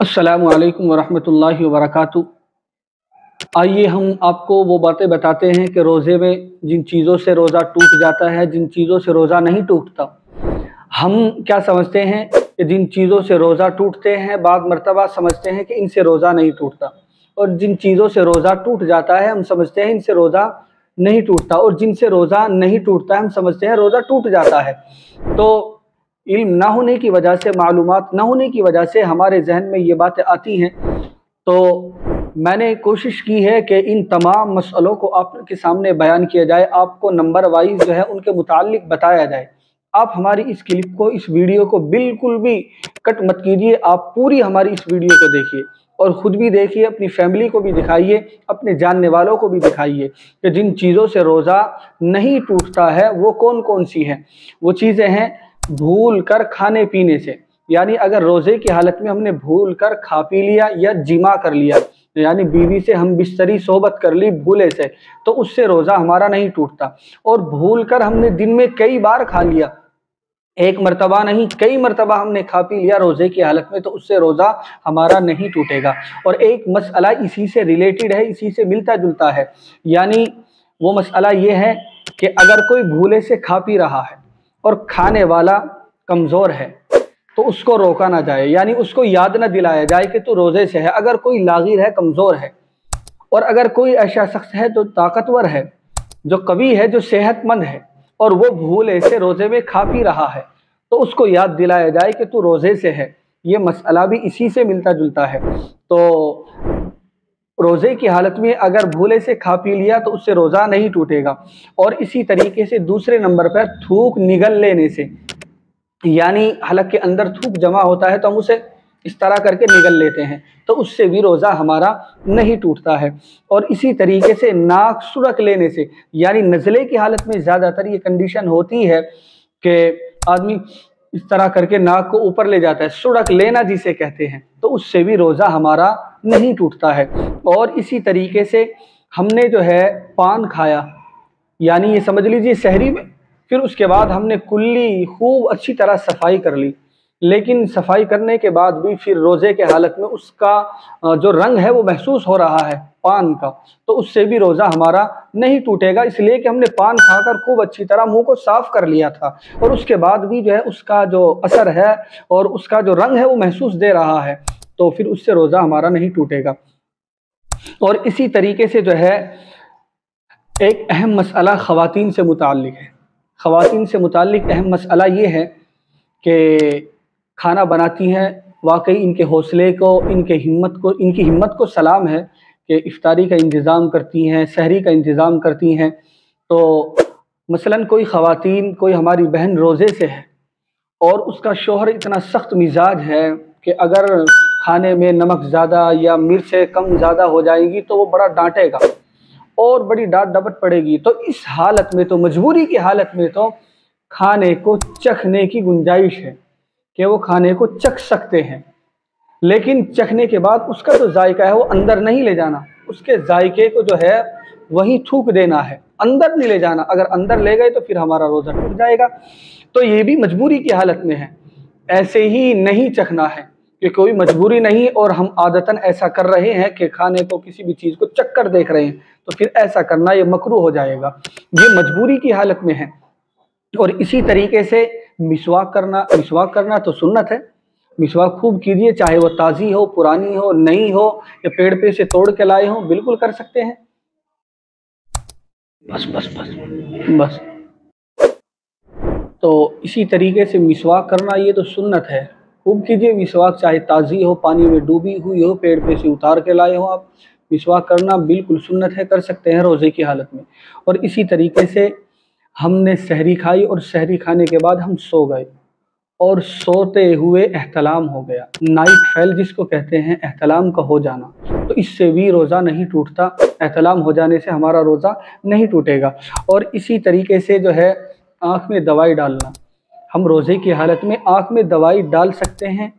अस्सलामु अलैकुम वरहमतुल्लाहि वबरकातुहू। आइए हम आपको वो बातें बताते हैं कि रोज़े में जिन चीज़ों से रोज़ा टूट जाता है, जिन चीज़ों से रोज़ा नहीं टूटता। हम क्या समझते हैं कि जिन चीज़ों से रोज़ा टूटते हैं, बाद मर्तबा समझते हैं कि इनसे रोज़ा नहीं टूटता, और जिन चीज़ों से रोज़ा टूट जाता है हम समझते हैं इनसे रोज़ा नहीं टूटता, और जिनसे रोज़ा नहीं टूटता है हम समझते हैं रोज़ा टूट जाता है। तो इल्म ना होने की वजह से, मालूमात ना होने की वजह से हमारे जहन में ये बातें आती हैं। तो मैंने कोशिश की है कि इन तमाम मसलों को आपके सामने बयान किया जाए, आपको नंबर वाइज जो है उनके मुतालिक बताया जाए। आप हमारी इस क्लिप को, इस वीडियो को बिल्कुल भी कट मत कीजिए, आप पूरी हमारी इस वीडियो को देखिए और ख़ुद भी देखिए, अपनी फैमिली को भी दिखाइए, अपने जानने वालों को भी दिखाइए कि जिन चीज़ों से रोज़ा नहीं टूटता है वो कौन कौन सी हैं। वो चीज़ें हैं भूल कर खाने पीने से, यानी अगर रोज़े की हालत में हमने भूल कर खा पी लिया या जिमा कर लिया, यानी बीवी से हम बिस्तरी सोहबत कर ली भूले से, तो उससे रोज़ा हमारा नहीं टूटता। और भूल कर हमने दिन में कई बार खा लिया, एक मर्तबा नहीं कई मर्तबा हमने खा पी लिया रोज़े की हालत में, तो उससे रोज़ा हमारा नहीं टूटेगा। और एक मसला इसी से रिलेटेड है, इसी से मिलता जुलता है, यानी वो मसला ये है कि अगर कोई भूले से खा पी रहा है और खाने वाला कमज़ोर है तो उसको रोका ना जाए, यानी उसको याद ना दिलाया जाए कि तू रोज़े से है। अगर कोई लागिर है, कमज़ोर है, और अगर कोई ऐसा शख्स है जो ताकतवर है, जो कवी है, जो सेहतमंद है, और वो भूले से रोज़े में खा पी रहा है, तो उसको याद दिलाया जाए कि तू रोज़े से है। ये मसला भी इसी से मिलता जुलता है। तो रोज़े की हालत में अगर भूले से खा पी लिया तो उससे रोज़ा नहीं टूटेगा। और इसी तरीके से दूसरे नंबर पर थूक निगल लेने से, यानी हलक के अंदर थूक जमा होता है तो हम उसे इस तरह करके निगल लेते हैं, तो उससे भी रोज़ा हमारा नहीं टूटता है। और इसी तरीके से नाक सुड़क लेने से, यानी नज़ले की हालत में ज़्यादातर ये कंडीशन होती है कि आदमी इस तरह करके नाक को ऊपर ले जाता है, सुड़क लेना जिसे कहते हैं, तो उससे भी रोज़ा हमारा नहीं टूटता है। और इसी तरीके से हमने जो है पान खाया, यानी ये समझ लीजिए सहरी में, फिर उसके बाद हमने कुल्ली खूब अच्छी तरह सफाई कर ली, लेकिन सफाई करने के बाद भी फिर रोज़े के हालत में उसका जो रंग है वो महसूस हो रहा है पान का, तो उससे भी रोज़ा हमारा नहीं टूटेगा, इसलिए कि हमने पान खाकर खूब अच्छी तरह मुंह को साफ़ कर लिया था, और उसके बाद भी जो है उसका जो असर है और उसका जो रंग है वो महसूस दे रहा है, तो फिर उससे रोज़ा हमारा नहीं टूटेगा। और इसी तरीके से जो है एक अहम मसला ख़वातीन से मुताल्लिक़ है। ख़वातीन से मुताल्लिक़ अहम मसला ये है कि खाना बनाती हैं, वाकई इनके हौसले को, इनकी हिम्मत को सलाम है कि इफ्तारी का इंतज़ाम करती हैं, सहरी का इंतज़ाम करती हैं। तो मसलन कोई ख़वातीन, कोई हमारी बहन रोज़े से है और उसका शौहर इतना सख्त मिजाज है कि अगर खाने में नमक ज़्यादा या मिर्चें कम ज़्यादा हो जाएगी तो वो बड़ा डांटेगा और बड़ी डांट डपट पड़ेगी। तो इस हालत में, तो मजबूरी की हालत में, तो खाने को चखने की गुंजाइश है कि वो खाने को चख सकते हैं, लेकिन चखने के बाद उसका जो जायका है वो अंदर नहीं ले जाना, उसके जायके को जो है वहीं थूक देना है, अंदर नहीं ले जाना। अगर अंदर ले गए तो फिर हमारा रोज़ा टूट जाएगा। तो ये भी मजबूरी की हालत में है, ऐसे ही नहीं चखना है कि कोई मजबूरी नहीं और हम आदतन ऐसा कर रहे हैं कि खाने को, किसी भी चीज़ को चख कर देख रहे हैं, तो फिर ऐसा करना ये मकरूह हो जाएगा, ये मजबूरी की हालत में है। और इसी तरीके से मिसवाक करना तो सुन्नत है, मिसवाक खूब कीजिए, चाहे वो ताज़ी हो, पुरानी हो, नई हो, या पेड़ पे से तोड़ के लाए हो, बिल्कुल कर सकते हैं। बस। तो इसी तरीके से मिसवाक करना ये तो सुन्नत है, खूब कीजिए मिसवाक, चाहे ताज़ी हो, पानी में डूबी हुई हो, पेड़ पे से उतार के लाए हो आप, मिसवाक करना बिल्कुल सुन्नत है, कर सकते हैं रोज़े की हालत में। और इसी तरीके से हमने सहरी खाई और सहरी खाने के बाद हम सो गए और सोते हुए एहतलाम हो गया, नाइट फेल जिसको कहते हैं, एहतलाम का हो जाना, तो इससे भी रोज़ा नहीं टूटता, एहतलाम हो जाने से हमारा रोज़ा नहीं टूटेगा। और इसी तरीके से जो है आँख में दवाई डालना, हम रोज़े की हालत में आँख में दवाई डाल सकते हैं,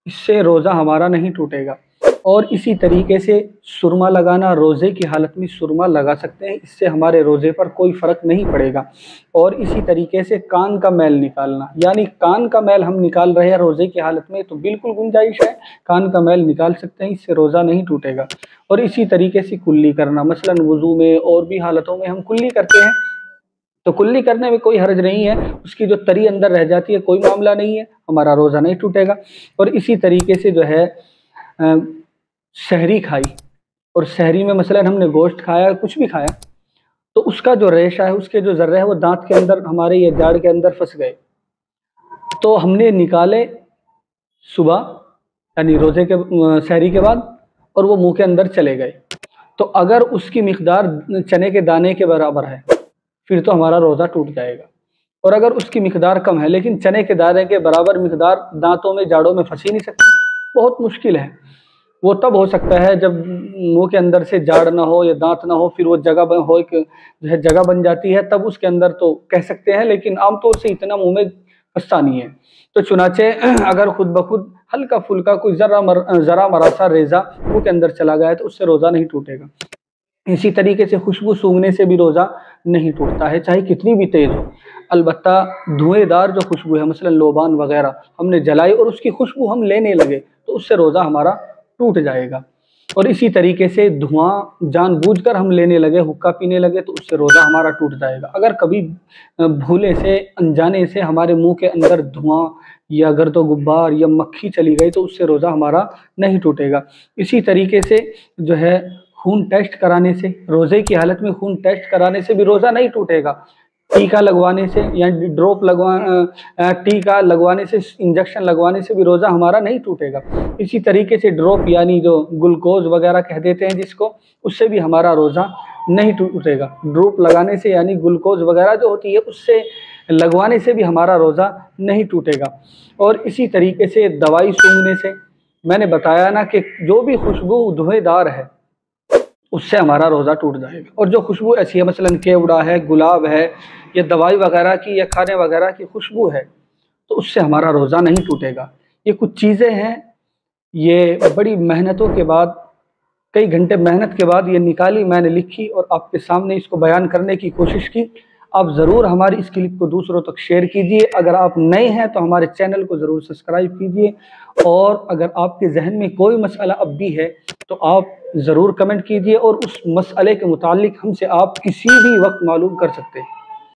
इससे रोज़ा हमारा नहीं टूटेगा। اور اسی طریقے سے سرما لگانا، روزے کی حالت میں سرما لگا سکتے ہیں، اس سے ہمارے روزے پر کوئی فرق نہیں پڑے گا۔ اور اسی طریقے سے کان کا میل نکالنا، یعنی کان کا میل ہم نکال رہے ہیں روزے کی حالت میں تو بالکل گنجائش ہے، کان کا میل نکال سکتے ہیں، اس سے روزہ نہیں ٹوٹے گا۔ اور اسی طریقے سے کلی کرنا، مثلا وضو میں اور بھی حالتوں میں ہم کلی کرتے ہیں، تو کلی کرنے میں کوئی حرج نہیں ہے، اس کی جو تری اندر رہ جاتی ہے کوئی معاملہ نہیں ہے، ہمارا روزہ نہیں ٹوٹے گا۔ اور اسی طریقے سے جو ہے سحری کھائی، اور سحری میں مثلا ہم نے گوشت کھایا، کچھ بھی کھایا، تو اس کا جو ریشہ ہے، اس کے جو ذرے ہیں وہ دانت کے اندر، ہمارے یہ جاڑ کے اندر پھنس گئے، تو ہم نے نکالے صبح یعنی روزے کے سحری کے بعد، اور وہ منہ کے اندر چلے گئے، تو اگر اس کی مقدار چنے کے دانے کے برابر ہے پھر تو ہمارا روزہ ٹوٹ جائے گا۔ اور اگر اس کی مقدار کم ہے لیکن چنے کے دانے کے برابر مقدار دانتوں میں، جاڑوں میں پھنس ہی نہیں سکتی، بہت مشکل ہے، وہ تب ہو سکتا ہے جب منہ کے اندر سے جاڑ نہ ہو یا دانت نہ ہو، پھر وہ جگہ ہو، ایک جو ہے جگہ بن جاتی ہے، تب اس کے اندر تو کہہ سکتے ہیں، لیکن عام طور سے اتنا منہ میں پھنستا نہیں ہے۔ تو چنانچہ اگر خود بخود ہلکا پھلکا کوئی ذرا مراسا ریزہ منہ کے اندر چلا گیا ہے تو اس سے روزہ نہیں ٹوٹے گا۔ اسی طریقے سے خوشبو سونگھنے سے بھی روزہ نہیں ٹوٹتا ہے، چاہے کتنی بھی تیز ہو، البتہ دھوئیں دار جو خوشبو ہے، مثلا لوبان وغیرہ ہم نے جلائی اور اس کی خوشبو ہم لینے لگے تو اس سے روزہ ہمارا ٹوٹ جائے گا۔ اور اسی طریقے سے دھواں جان بوجھ کر ہم لینے لگے، حقہ پینے لگے تو اس سے روزہ ہمارا ٹوٹ جائے گا۔ اگر کبھی بھولے سے، انجانے سے ہمارے منہ کے اندر دھواں یا گرد و غبار یا مکھی چلی گئی تو اس سے روزہ ہمارا نہیں ٹوٹے گا۔ اسی طریقے سے جو ہے خون ٹیسٹ کرانے سے، روزے کی حالت میں خون ٹیسٹ کرانے سے بھی روزہ نہیں ٹوٹے گا۔ ٹیکا لگوانے سے یا ڈراپ ٹیکا لگوانے سے، انجیکشن لگوانے سے بھی روزہ ہمارا نہیں ٹوٹے گا۔ اسی طریقے سے ڈراپ یعنی جو گلوکوز وغیرہ کہہ دیتے ہیں جس کو، اس سے بھی ہمارا روزہ نہیں ٹوٹے گا۔ ڈراپ لگانے سے یعنی گلوکوز وغیرہ جو ہوتی ہے اس سے لگوانے سے بھی ہمارا روزہ نہیں ٹوٹے گا۔ اور اسی طریقے سے دوائی سونگھنے سے، میں نے بتایا نا کہ جو بھی خوشبو دھوئیں دار ہے اس سے ہمارا روزہ ٹوٹ جائے گا۔ اور جو خوشبو ایسی ہے، مثلا کیوڑا ہے، گلاب ہے، یا دوائی وغیرہ کی یا کھانے وغیرہ کی خوشبو ہے، تو اس سے ہمارا روزہ نہیں ٹوٹے گا۔ یہ کچھ چیزیں ہیں، یہ بڑی محنتوں کے بعد، کئی گھنٹے محنت کے بعد یہ نکالی، میں نے لکھی اور آپ کے سامنے اس کو بیان کرنے کی کوشش کی۔ آپ ضرور ہماری اس کلپ کو دوسروں تک شیئر کیجئے۔ اگر آپ نئے ہیں تو ہمارے چینل کو ضرور سبسکرائب کیجئے، اور اگر آپ کے ذہن میں کوئی مسئلہ اب بھی ہے تو آپ ضرور کمنٹ کیجئے، اور اس مسئلے کے متعلق ہم سے آپ کسی بھی وقت معلوم کر سکتے ہیں۔